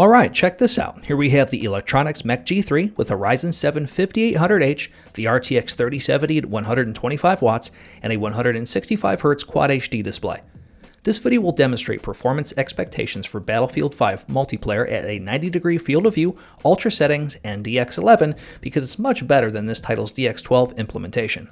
Alright, check this out. Here we have the Electronics MECH G3 with a Ryzen 7 5800H, the RTX 3070 at 125 watts, and a 165Hz Quad HD display. This video will demonstrate performance expectations for Battlefield 5 multiplayer at a 90-degree field of view, ultra settings, and DX11 because it's much better than this title's DX12 implementation.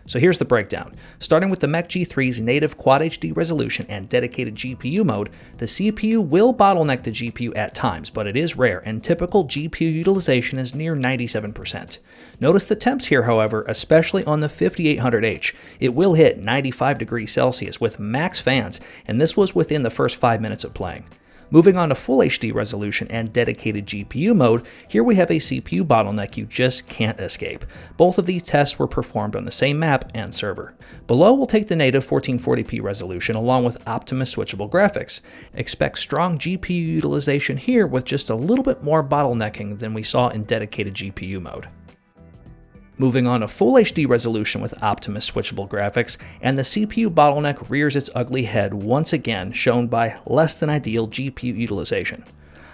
So here's the breakdown. Starting with the MECH G3's native Quad HD resolution and dedicated GPU mode, the CPU will bottleneck the GPU at times, but it is rare, and typical GPU utilization is near 97%. Notice the temps here, however, especially on the 5800H. It will hit 95 degrees Celsius with max fans, and this was within the first 5 minutes of playing. Moving on to Full HD resolution and dedicated GPU mode, here we have a CPU bottleneck you just can't escape. Both of these tests were performed on the same map and server. Below, we'll take the native 1440p resolution along with Optimus switchable graphics. Expect strong GPU utilization here with just a little bit more bottlenecking than we saw in dedicated GPU mode. Moving on to Full HD resolution with Optimus switchable graphics, and the CPU bottleneck rears its ugly head once again, shown by less than ideal GPU utilization.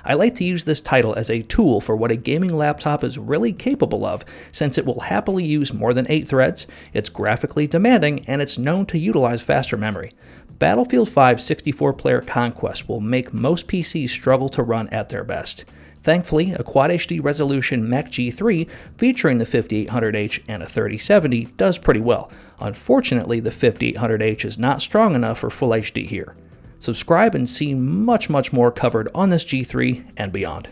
I like to use this title as a tool for what a gaming laptop is really capable of, since it will happily use more than 8 threads, it's graphically demanding, and it's known to utilize faster memory. Battlefield 5's 64-player conquest will make most PCs struggle to run at their best. Thankfully, a Quad HD resolution MECH G3 featuring the 5800H and a 3070 does pretty well. Unfortunately, the 5800H is not strong enough for Full HD here. Subscribe and see much more covered on this G3 and beyond.